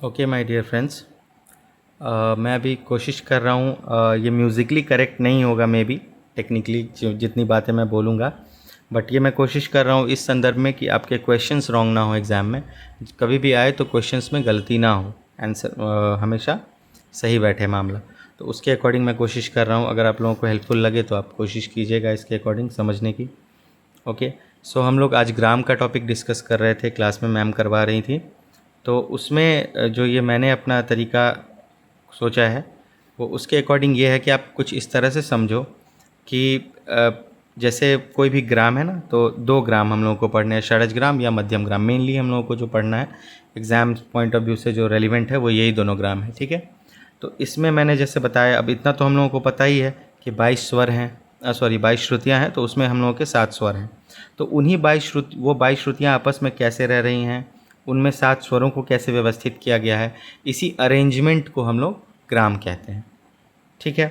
Okay my dear friends, मैं अभी कोशिश कर रहा हूँ। ये म्यूज़िकली करेक्ट नहीं होगा, मे बी टेक्निकली जितनी बातें मैं बोलूँगा, बट ये मैं कोशिश कर रहा हूँ इस संदर्भ में कि आपके क्वेश्चंस रॉन्ग ना हो एग्ज़ाम में। कभी भी आए तो क्वेश्चंस में गलती ना हो, आंसर हमेशा सही बैठे मामला। तो उसके अकॉर्डिंग मैं कोशिश कर रहा हूँ। अगर आप लोगों को हेल्पफुल लगे तो आप कोशिश कीजिएगा इसके अकॉर्डिंग समझने की। ओके, सो हम लोग आज ग्राम का टॉपिक डिस्कस कर रहे थे, क्लास में मैम करवा रही थी। तो उसमें जो ये मैंने अपना तरीका सोचा है वो उसके अकॉर्डिंग ये है कि आप कुछ इस तरह से समझो कि जैसे कोई भी ग्राम है ना, तो दो ग्राम हम लोगों को पढ़ने हैं, षडज ग्राम या मध्यम ग्राम। मेनली हम लोगों को जो पढ़ना है एग्ज़ाम पॉइंट ऑफ व्यू से जो रेलिवेंट है वो यही दोनों ग्राम है, ठीक है। तो इसमें मैंने जैसे बताया, अब इतना तो हम लोगों को पता ही है कि 22 स्वर हैं, सॉरी 22 श्रुतियाँ हैं, तो उसमें हम लोगों के 7 स्वर हैं। तो उन्हीं 22 श्रुतियाँ आपस में कैसे रह रही हैं, उनमें 7 स्वरों को कैसे व्यवस्थित किया गया है, इसी अरेंजमेंट को हम लोग ग्राम कहते हैं, ठीक है।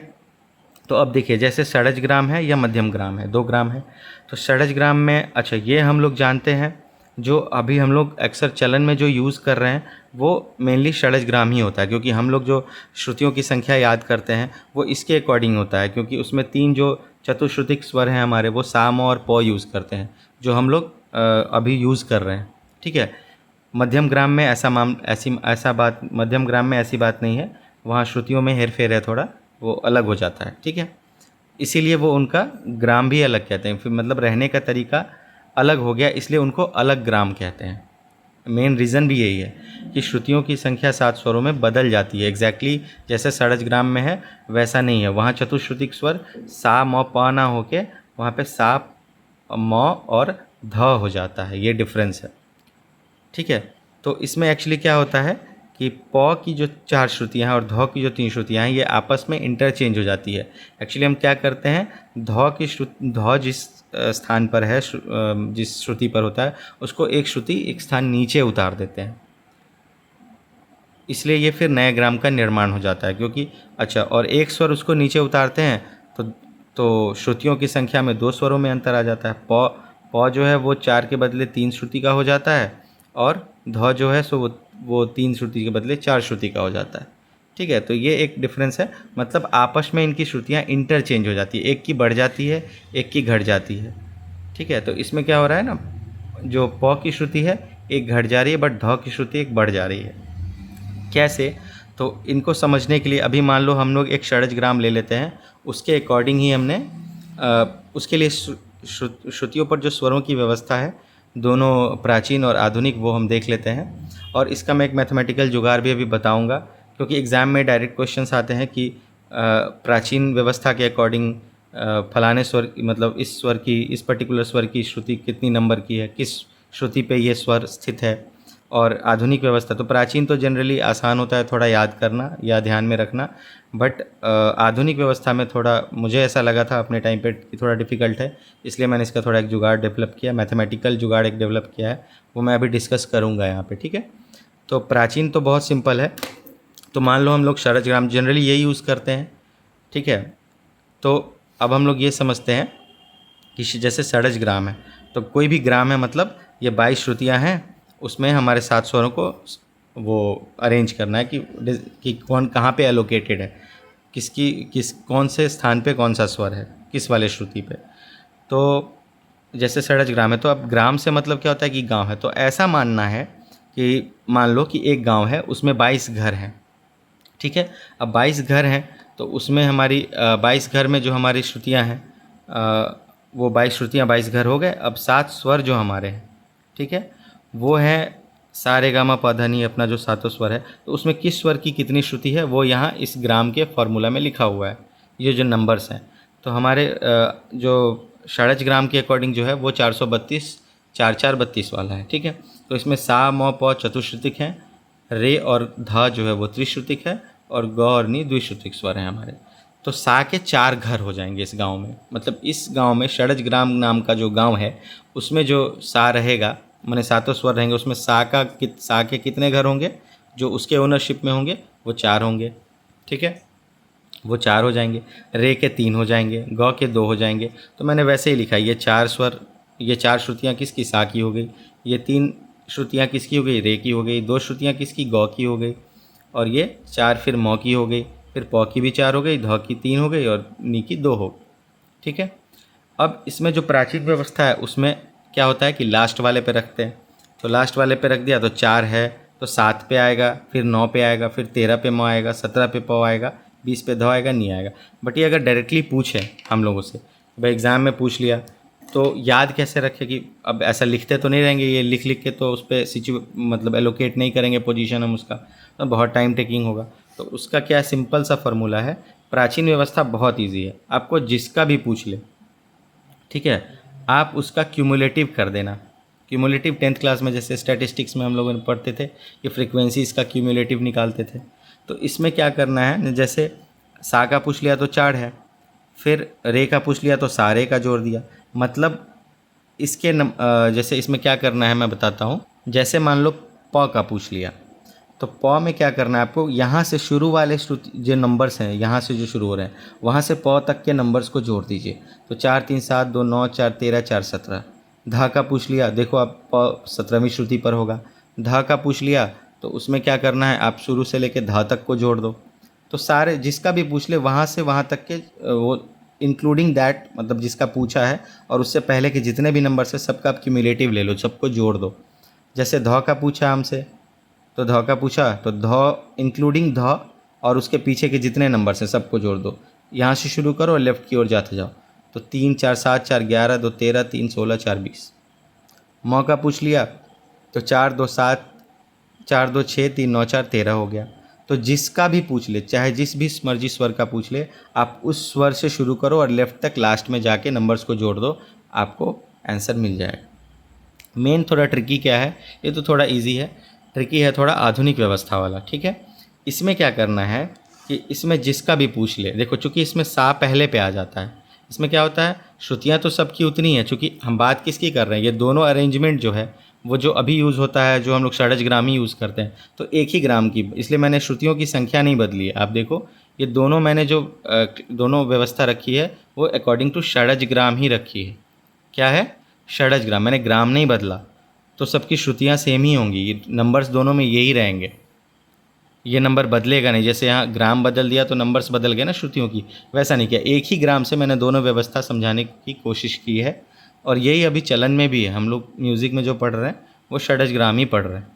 तो अब देखिए, जैसे षडज ग्राम है या मध्यम ग्राम है, दो ग्राम है। तो षडज ग्राम में अच्छा ये हम लोग जानते हैं, जो अभी हम लोग अक्सर चलन में जो यूज़ कर रहे हैं वो मेनली षडज ग्राम ही होता है, क्योंकि हम लोग जो श्रुतियों की संख्या याद करते हैं वो इसके अकॉर्डिंग होता है, क्योंकि उसमें 3 जो चतुश्रुतिक स्वर हैं हमारे, वो सा म और प यूज़ करते हैं, जो हम लोग अभी यूज़ कर रहे हैं, ठीक है। मध्यम ग्राम में मध्यम ग्राम में ऐसी बात नहीं है, वहाँ श्रुतियों में हेर फेर है थोड़ा, वो अलग हो जाता है, ठीक है। इसीलिए वो उनका ग्राम भी अलग कहते हैं, फिर मतलब रहने का तरीका अलग हो गया, इसलिए उनको अलग ग्राम कहते हैं। मेन रीज़न भी यही है कि श्रुतियों की संख्या 7 स्वरों में बदल जाती है। एग्जैक्टली जैसे षडज ग्राम में है वैसा नहीं है, वहाँ चतुश्रुतिक स्वर सा म प ना होके वहाँ पे सा म और ध हो जाता है, ये डिफरेंस है, ठीक है। तो इसमें एक्चुअली क्या होता है कि प की जो 4 श्रुतियाँ हैं और ध की जो 3 श्रुतियाँ हैं, ये आपस में इंटरचेंज हो जाती है। एक्चुअली हम क्या करते हैं, ध जिस स्थान पर है, जिस श्रुति पर होता है, उसको एक श्रुति एक स्थान नीचे उतार देते हैं, इसलिए ये फिर नए ग्राम का निर्माण हो जाता है। क्योंकि अच्छा, और एक स्वर उसको नीचे उतारते हैं तो श्रुतियों की संख्या में 2 स्वरों में अंतर आ जाता है। प जो है वो 4 के बदले 3 श्रुति का हो जाता है, और ध जो है सो वो 3 श्रुति के बदले 4 श्रुति का हो जाता है, ठीक है। तो ये एक डिफरेंस है, मतलब आपस में इनकी श्रुतियाँ इंटरचेंज हो जाती है, एक की बढ़ जाती है एक की घट जाती है, ठीक है। तो इसमें क्या हो रहा है ना, जो प की श्रुति है एक घट जा रही है, बट ध की श्रुति एक बढ़ जा रही है। कैसे, तो इनको समझने के लिए अभी मान लो हम लोग एक षडज ग्राम ले लेते हैं, उसके अकॉर्डिंग ही हमने उसके लिए श्रुतियों पर जो स्वरों की व्यवस्था है, दोनों प्राचीन और आधुनिक, वो हम देख लेते हैं। और इसका मैं एक मैथमेटिकल जुगाड़ भी अभी बताऊंगा, क्योंकि एग्ज़ाम में डायरेक्ट क्वेश्चंस आते हैं कि प्राचीन व्यवस्था के अकॉर्डिंग फलाने स्वर, मतलब इस स्वर की, इस पर्टिकुलर स्वर की श्रुति कितनी नंबर की है, किस श्रुति पे ये स्वर स्थित है। और आधुनिक व्यवस्था, तो प्राचीन तो जनरली आसान होता है थोड़ा याद करना या ध्यान में रखना, बट आधुनिक व्यवस्था में थोड़ा मुझे ऐसा लगा था अपने टाइम पे कि थोड़ा डिफ़िकल्ट है, इसलिए मैंने इसका थोड़ा एक जुगाड़ डेवलप किया, मैथमेटिकल जुगाड़ एक डेवलप किया है, वो मैं अभी डिस्कस करूँगा यहाँ पे, ठीक है। तो प्राचीन तो बहुत सिंपल है, तो मान लो हम लोग षडज ग्राम जनरली ये यूज़ करते हैं, ठीक है। तो अब हम लोग ये समझते हैं कि जैसे षडज ग्राम है, तो कोई भी ग्राम है, मतलब ये 22 श्रुतियाँ हैं, उसमें हमारे 7 स्वरों को वो अरेंज करना है कि कौन कहाँ पे एलोकेटेड है, कौन से स्थान पे कौन सा स्वर है, किस वाले श्रुति पे। तो जैसे षडज ग्राम है, तो अब ग्राम से मतलब क्या होता है कि गांव है। तो ऐसा मानना है कि मान लो कि एक गांव है, उसमें 22 घर हैं, ठीक है। अब 22 घर हैं, तो उसमें हमारी 22 घर में जो हमारी श्रुतियाँ हैं, वो 22 श्रुतियाँ 22 घर हो गए। अब 7 स्वर जो हमारे हैं, ठीक है, वो है सा रे गा मा पा धा नी, अपना जो सातों स्वर है, तो उसमें किस स्वर की कितनी श्रुति है वो यहाँ इस ग्राम के फॉर्मूला में लिखा हुआ है, ये जो नंबर्स हैं। तो हमारे जो षडज ग्राम के अकॉर्डिंग जो है वो 432 4 4 32 वाला है, ठीक है। तो इसमें सा म प चतुश्रुतिक हैं, रे और धा जो है वो त्रिश्रुतिक है, और ग और नी द्विश्रुतिक स्वर हैं हमारे। तो सा के 4 घर हो जाएंगे इस गांव में, मतलब इस गांव में षडज ग्राम नाम का जो गांव है, उसमें जो सा रहेगा, माने सातों स्वर रहेंगे, उसमें सा के कितने घर होंगे, जो उसके ओनरशिप में होंगे वो 4 होंगे, ठीक है, वो 4 हो जाएंगे। रे के 3 हो जाएंगे, ग के 2 हो जाएंगे। तो मैंने वैसे ही लिखा, ये 4 स्वर, ये 4 श्रुतियाँ किसकी, सा की हो गई, ये 3 श्रुतियाँ किसकी हो गई, रे की हो गई। 2 श्रुतियाँ किसकी, गौ की हो गई। और ये 4 फिर मौ की हो गई, फिर पौ की भी 4 हो गई, ध की 3 हो गई और नी की 2 हो गई। ठीक है। अब इसमें जो प्राचीन व्यवस्था है उसमें क्या होता है कि लास्ट वाले पे रखते हैं। तो लास्ट वाले पे रख दिया तो 4 है तो 7 पे आएगा, फिर 9 पे आएगा, फिर 13 पे मौ आएगा, 17 पे पौ आएगा, 20 पे ध आएगा, नहीं आएगा। बट ये अगर डायरेक्टली पूछे हम लोगों से, भाई एग्ज़ाम में पूछ लिया, तो याद कैसे रखें कि अब ऐसा लिखते तो नहीं रहेंगे, ये लिख लिख के तो उस पर मतलब एलोकेट नहीं करेंगे पोजीशन हम उसका, तो बहुत टाइम टेकिंग होगा। तो उसका क्या सिंपल सा फॉर्मूला है, प्राचीन व्यवस्था बहुत ईजी है, आपको जिसका भी पूछ ले, ठीक है, आप उसका क्यूमुलेटिव कर देना। क्यूमुलेटिव 10th क्लास में जैसे स्टैटिस्टिक्स में हम लोगों ने पढ़ते थे कि फ्रीक्वेंसी इसका क्यूमुलेटिव निकालते थे। तो इसमें क्या करना है, जैसे सा का पूछ लिया तो 4 है, फिर रे का पूछ लिया तो सारे का जोड़ दिया। मतलब इसके जैसे इसमें क्या करना है मैं बताता हूँ। जैसे मान लो प का पूछ लिया, तो प में क्या करना है आपको, यहाँ से शुरू वाले श्रुति जो नंबर्स हैं, यहाँ से जो शुरू हो रहे हैं वहाँ से प तक के नंबर्स को जोड़ दीजिए। तो 4 3 7 2 9 4 13 4 17। धा का पूछ लिया, देखो आप प 17वीं श्रुति पर होगा। धा का पूछ लिया तो उसमें क्या करना है, आप शुरू से लेके धा तक को जोड़ दो। तो सारे जिसका भी पूछ ले वहाँ से वहाँ तक के वो इंक्लूडिंग दैट, मतलब जिसका पूछा है और उससे पहले के जितने भी नंबर से सबका आप क्यूमुलेटिव ले लो, सबको जोड़ दो। जैसे ध का पूछा हमसे, तो ध का पूछा तो ध इंक्लूडिंग ध और उसके पीछे के जितने नंबर्स हैं सबको जोड़ दो। यहाँ से शुरू करो और लेफ्ट की ओर जाते जाओ। तो 3 4 7 4 11 2 13 3 16 4 20। मौ का पूछ लिया तो 4 2 7 4 2 6 3 9 4 13 हो गया। तो जिसका भी पूछ ले, चाहे जिस भी मर्जी स्वर का पूछ ले, आप उस स्वर से शुरू करो और लेफ्ट तक लास्ट में जाके नंबर्स को जोड़ दो, आपको आंसर मिल जाएगा। मेन थोड़ा ट्रिकी क्या है, ये तो थोड़ा इजी है, ट्रिकी है थोड़ा आधुनिक व्यवस्था वाला। ठीक है। इसमें क्या करना है कि इसमें जिसका भी पूछ ले, देखो चूंकि इसमें सा पहले पे आ जाता है, इसमें क्या होता है, श्रुतियाँ तो सबकी उतनी हैं, चूँकि हम बात किसकी कर रहे हैं, ये दोनों अरेंजमेंट जो है वो जो अभी यूज़ होता है, जो हम लोग षडज ग्राम ही यूज़ करते हैं, तो एक ही ग्राम की, इसलिए मैंने श्रुतियों की संख्या नहीं बदली है। आप देखो ये दोनों मैंने जो दोनों व्यवस्था रखी है वो अकॉर्डिंग टू षडज ग्राम ही रखी है। क्या है, षडज ग्राम, मैंने ग्राम नहीं बदला। तो सबकी श्रुतियाँ सेम ही होंगी, ये नंबर्स दोनों में यही रहेंगे, ये नंबर बदलेगा नहीं। जैसे यहाँ ग्राम बदल दिया तो नंबर्स बदल गए ना श्रुतियों की, वैसा नहीं किया, एक ही ग्राम से मैंने दोनों व्यवस्था समझाने की कोशिश की है। और यही अभी चलन में भी है, हम लोग म्यूज़िक में जो पढ़ रहे हैं वो षडज ग्राम ही पढ़ रहे हैं।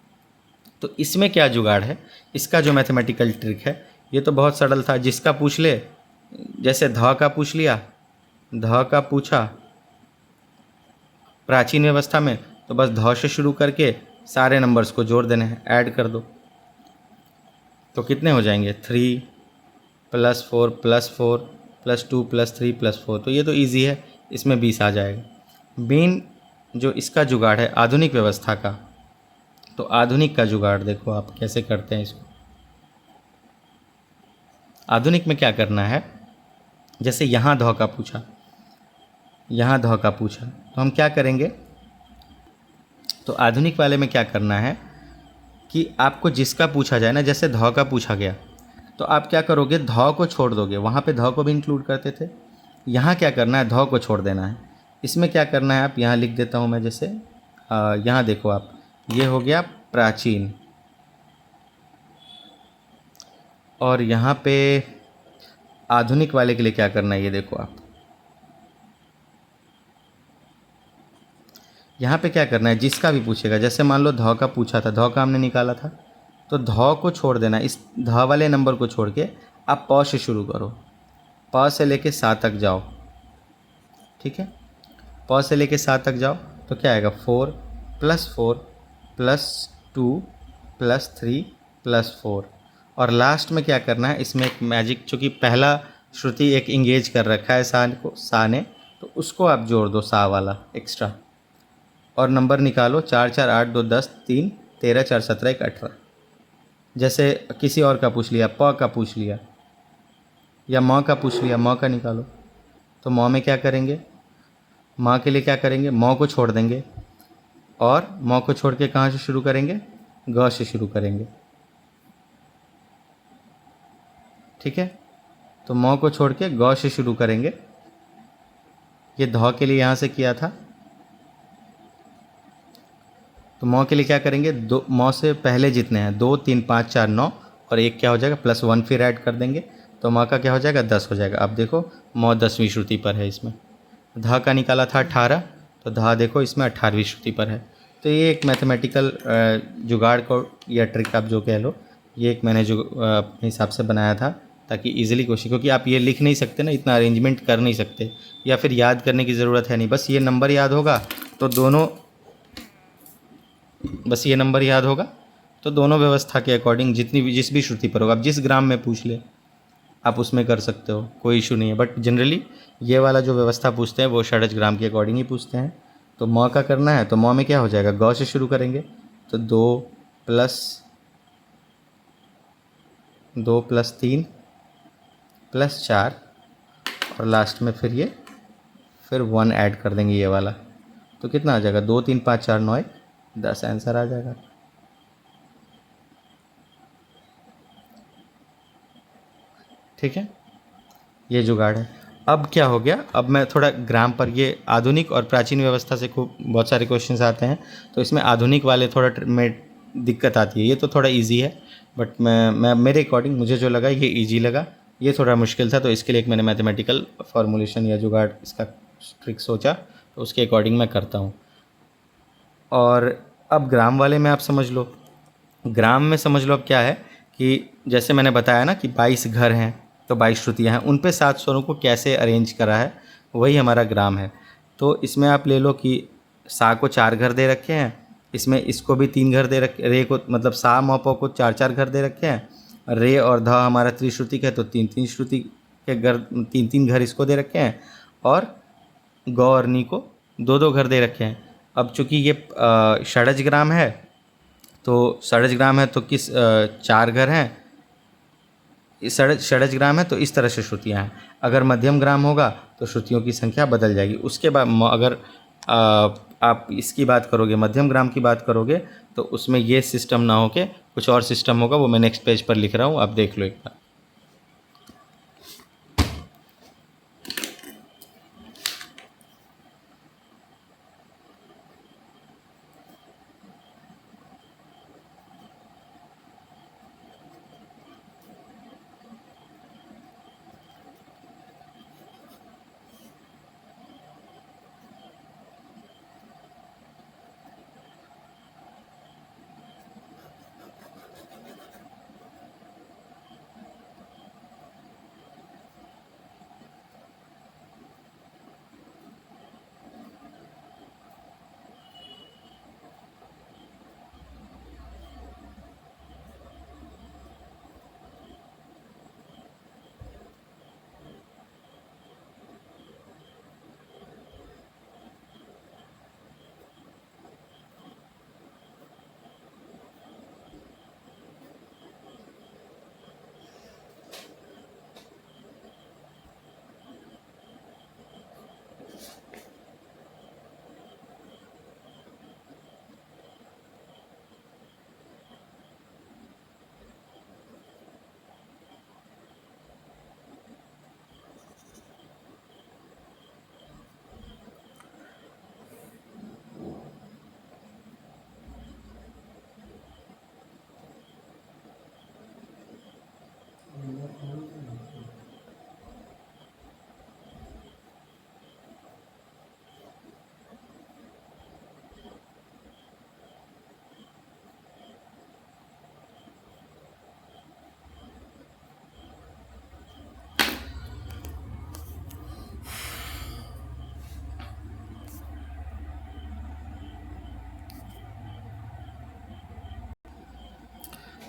तो इसमें क्या जुगाड़ है, इसका जो मैथमेटिकल ट्रिक है ये तो बहुत सरल था, जिसका पूछ ले, जैसे ध का पूछ लिया, ध का पूछा प्राचीन व्यवस्था में, तो बस ध से शुरू करके सारे नंबर्स को जोड़ देने हैं, ऐड कर दो। तो कितने हो जाएंगे, 3 + 4 + 4 + 2 + 3 + 4। तो ये तो इजी है, इसमें 20 आ जाएगा। मेन जो इसका जुगाड़ है आधुनिक व्यवस्था का, तो आधुनिक का जुगाड़ देखो आप कैसे करते हैं इसको। आधुनिक में क्या करना है, जैसे यहाँ ध का पूछा, यहाँ ध का पूछा, तो हम क्या करेंगे, तो आधुनिक वाले में क्या करना है कि आपको जिसका पूछा जाए ना, जैसे ध का पूछा गया तो आप क्या करोगे, ध को छोड़ दोगे, वहाँ पे ध को भी इंक्लूड करते थे, यहाँ क्या करना है, ध को छोड़ देना है। इसमें क्या करना है, आप यहाँ लिख देता हूँ मैं, जैसे यहाँ देखो आप, ये हो गया प्राचीन, और यहाँ पे आधुनिक वाले के लिए क्या करना है, ये देखो आप, यहाँ पे क्या करना है, जिसका भी पूछेगा, जैसे मान लो ध का पूछा था, ध का हमने निकाला था, तो ध को छोड़ देना, इस ध वाले नंबर को छोड़ के आप प से शुरू करो, प से लेके सा तक जाओ। ठीक है, प से लेके सा तक जाओ तो क्या आएगा, 4 + 4 + 2 + 3 + 4। और लास्ट में क्या करना है, इसमें एक मैजिक, चूँकि पहला श्रुति एक इंगेज कर रखा है सा ने, तो उसको आप जोड़ दो, सा वाला एक्स्ट्रा, और नंबर निकालो, 4 4 8 2 10 3 13 4 17 1 18। जैसे किसी और का पूछ लिया, प का पूछ लिया या म का पूछ लिया, म का निकालो, तो म में क्या करेंगे, माँ के लिए क्या करेंगे, म को छोड़ देंगे, और म को छोड़ के कहाँ से शुरू करेंगे, ग से शुरू करेंगे। ठीक है, तो म को छोड़ के ग से शुरू करेंगे, ये ध के लिए यहाँ से किया था, तो मौ के लिए क्या करेंगे, दो मौ से पहले जितने हैं 2 3 5 4 9 और एक क्या हो जाएगा +1 फिर ऐड कर देंगे, तो मौ का क्या हो जाएगा 10 हो जाएगा। अब देखो मौ 10वीं श्रुति पर है इसमें। धा का निकाला था 18, तो धा देखो इसमें 18वीं श्रुति पर है। तो ये एक मैथमेटिकल जुगाड़ को या ट्रिक आप जो कह लो, ये एक मैंने जो अपने हिसाब से बनाया था ताकि इजीली क्वेश्चन, क्योंकि आप ये लिख नहीं सकते ना, इतना अरेंजमेंट कर नहीं सकते या फिर याद करने की ज़रूरत है नहीं, बस ये नंबर याद होगा तो दोनों, बस ये नंबर याद होगा तो दोनों व्यवस्था के अकॉर्डिंग जितनी भी जिस भी श्रुति पर होगा, आप जिस ग्राम में पूछ ले आप उसमें कर सकते हो, कोई इशू नहीं है। बट जनरली ये वाला जो व्यवस्था पूछते हैं वो षडज ग्राम के अकॉर्डिंग ही पूछते हैं। तो मौ का करना है तो मौ में क्या हो जाएगा, गौ से शुरू करेंगे तो 2 + 3 + 4 और लास्ट में फिर 1 ऐड कर देंगे ये वाला, तो कितना आ जाएगा 2 3 5 4 9 10 आंसर आ जाएगा। ठीक है, ये जुगाड़ है। अब क्या हो गया, अब मैं थोड़ा ग्राम पर, ये आधुनिक और प्राचीन व्यवस्था से खूब बहुत सारे क्वेश्चंस आते हैं, तो इसमें आधुनिक वाले थोड़ा में दिक्कत आती है। ये तो थोड़ा इजी है, बट मैं मेरे अकॉर्डिंग मुझे जो लगा ये इजी लगा, ये थोड़ा मुश्किल था, तो इसके लिए एक मैंने मैथमेटिकल फॉर्मुलेशन या जुगाड़ इसका ट्रिक सोचा, तो उसके अकॉर्डिंग मैं करता हूँ। और अब ग्राम वाले में आप समझ लो, ग्राम में समझ लो अब क्या है कि जैसे मैंने बताया ना कि 22 घर हैं तो 22 श्रुतियाँ हैं, उन पे 7 स्वरों को कैसे अरेंज करा है वही हमारा ग्राम है। तो इसमें आप ले लो कि सा को 4 घर दे रखे हैं, इसमें इसको भी 3 घर दे रखे, रे को मतलब सा म प को 4 घर दे रखे हैं, रे और ध हमारा त्रिश्रुतिक है तो 3 श्रुति के घर, 3 घर इसको दे रखे हैं, और गौ और नी को 2 घर दे रखे हैं। अब चूँकि ये षडज ग्राम है, तो षडज ग्राम है तो किस 4 घर हैं, षडज ग्राम है तो इस तरह से श्रुतियाँ हैं। अगर मध्यम ग्राम होगा तो श्रुतियों की संख्या बदल जाएगी। उसके बाद अगर आप इसकी बात करोगे, मध्यम ग्राम की बात करोगे, तो उसमें ये सिस्टम ना हो के कुछ और सिस्टम होगा, वो मैं नेक्स्ट पेज पर लिख रहा हूँ, आप देख लो एक बार।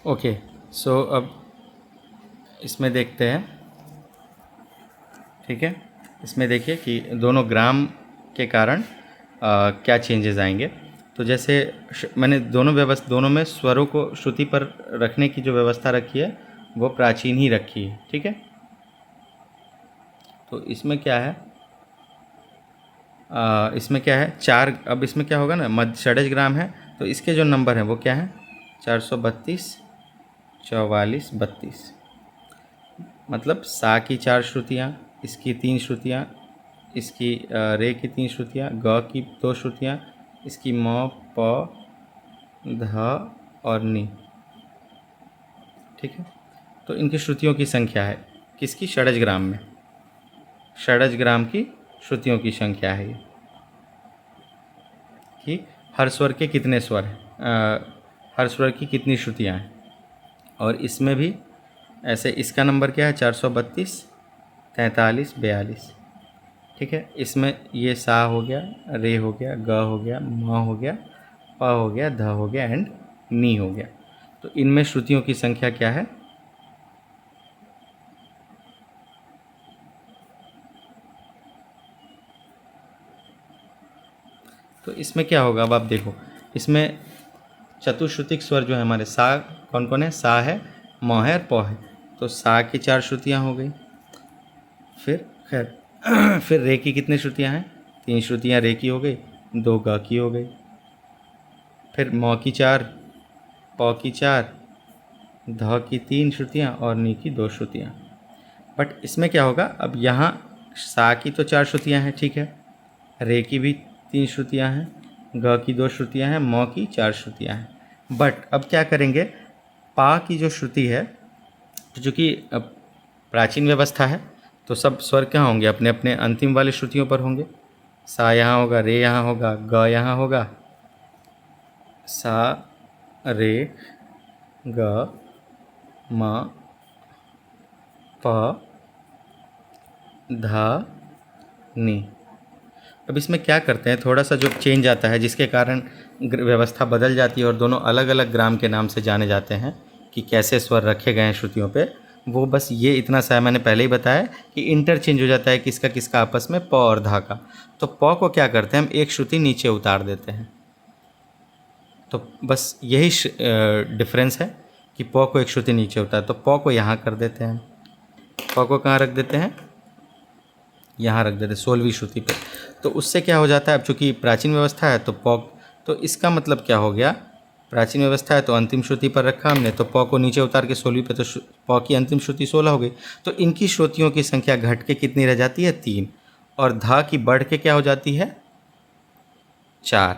ओके, सो अब इसमें देखते हैं। ठीक है, इसमें देखिए कि दोनों ग्राम के कारण क्या चेंजेस आएंगे। तो जैसे मैंने दोनों में स्वरों को श्रुति पर रखने की जो व्यवस्था रखी है वो प्राचीन ही रखी है। ठीक है, तो इसमें क्या है, इसमें क्या है 4, अब इसमें क्या होगा ना, मध्य षडज ग्राम है तो इसके जो नंबर हैं वो क्या हैं 432 44 32, मतलब सा की 4 श्रुतियाँ, इसकी 3 श्रुतियाँ, इसकी रे की 3 श्रुतियाँ, ग की 2 श्रुतियाँ, इसकी म प ध और नी। ठीक है, तो इनकी श्रुतियों की संख्या है किसकी? षडज ग्राम में, षडज ग्राम की श्रुतियों की संख्या है ये, कि हर स्वर के कितने स्वर हैं, हर स्वर की कितनी श्रुतियाँ हैं। और इसमें भी ऐसे इसका नंबर क्या है? 432, 43, 42। ठीक है, इसमें ये सा हो गया, रे हो गया, ग हो गया, म हो गया, प हो गया, ध हो गया एंड नी हो गया। तो इनमें श्रुतियों की संख्या क्या है? तो इसमें क्या होगा? अब आप देखो, इसमें चतुश्रुतिक स्वर जो है हमारे, सा कौन कौन है? सा है, म है और प है। तो सा की 4 श्रुतियाँ हो गई। फिर खैर फिर रे की कितनी श्रुतियाँ हैं? 3 श्रुतियाँ रे की हो गई, 2 ग की हो गई। फिर म की 4, प की 4, ध की 3 श्रुतियाँ और नी की 2 श्रुतियाँ। बट इसमें क्या होगा? अब यहाँ सा की तो 4 श्रुतियाँ हैं, ठीक है, रे की भी 3 श्रुतियाँ हैं, ग की 2 श्रुतियाँ हैं, म की 4 श्रुतियाँ हैं। बट अब क्या करेंगे? पा की जो श्रुति है, तो चूँकि प्राचीन व्यवस्था है तो सब स्वर कहाँ होंगे? अपने अपने अंतिम वाले श्रुतियों पर होंगे। सा यहाँ होगा, रे यहाँ होगा, ग यहाँ होगा, सा रे ग म प ध नी। अब इसमें क्या करते हैं, थोड़ा सा जो चेंज आता है जिसके कारण व्यवस्था बदल जाती है और दोनों अलग अलग ग्राम के नाम से जाने जाते हैं कि कैसे स्वर रखे गए हैं श्रुतियों पे, वो बस ये इतना सा है, मैंने पहले ही बताया कि इंटरचेंज हो जाता है किसका किसका आपस में, प और धा का। तो प को क्या करते हैं हम? एक श्रुति नीचे उतार देते हैं। तो बस यही डिफरेंस है कि प को एक श्रुति नीचे उतार, तो प को यहाँ कर देते हैं हम। प को कहाँ रख देते हैं? यहाँ रख देते 16वीं श्रुति पे। तो उससे क्या हो जाता है? अब चूँकि प्राचीन व्यवस्था है तो प, तो इसका मतलब क्या हो गया? प्राचीन व्यवस्था है तो अंतिम श्रुति पर रखा हमने, तो प को नीचे उतार के 16वीं पे, तो प की अंतिम श्रुति 16 हो गई। तो इनकी श्रुतियों की संख्या घट के कितनी रह जाती है? 3। और धा की बढ़ के क्या हो जाती है? 4।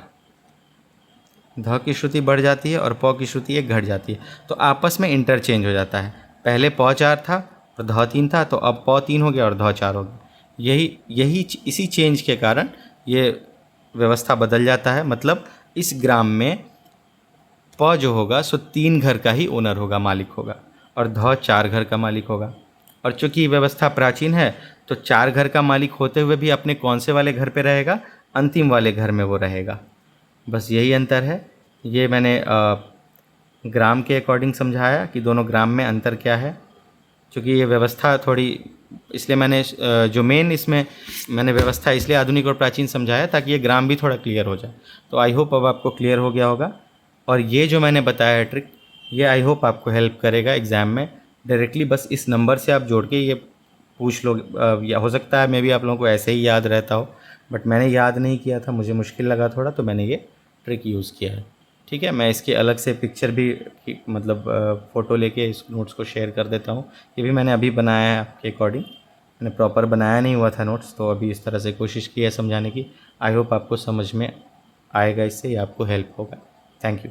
ध की श्रुति बढ़ जाती है और प की श्रुति 1 घट जाती है। तो आपस में इंटरचेंज हो जाता है। पहले प 4 था और ध 3 था, तो अब प 3 हो गया और ध 4 हो गया। इसी चेंज के कारण ये व्यवस्था बदल जाता है। मतलब इस ग्राम में प जो होगा सो 3 घर का ही ओनर होगा, मालिक होगा, और ध 4 घर का मालिक होगा। और चूंकि व्यवस्था प्राचीन है तो 4 घर का मालिक होते हुए भी अपने कौन से वाले घर पे रहेगा? अंतिम वाले घर में वो रहेगा। बस यही अंतर है। ये मैंने ग्राम के अकॉर्डिंग समझाया कि दोनों ग्राम में अंतर क्या है। क्योंकि ये व्यवस्था थोड़ी, इसलिए मैंने जो मेन इसमें मैंने व्यवस्था इसलिए आधुनिक और प्राचीन समझाया ताकि ये ग्राम भी थोड़ा क्लियर हो जाए। तो आई होप अब आपको क्लियर हो गया होगा। और ये जो मैंने बताया है ट्रिक, ये आई होप आपको हेल्प करेगा एग्ज़ाम में। डायरेक्टली बस इस नंबर से आप जोड़ के ये पूछ लो, या हो सकता है मे भी आप लोगों को ऐसे ही याद रहता हो, बट मैंने याद नहीं किया था, मुझे मुश्किल लगा थोड़ा, तो मैंने ये ट्रिक यूज़ किया है। ठीक है, मैं इसके अलग से पिक्चर भी मतलब फ़ोटो लेके इस नोट्स को शेयर कर देता हूँ। ये भी मैंने अभी बनाया है आपके अकॉर्डिंग, मैंने प्रॉपर बनाया नहीं हुआ था नोट्स, तो अभी इस तरह से कोशिश की है समझाने की। आई होप आपको समझ में आएगा, इससे आपको हेल्प होगा। Thank you.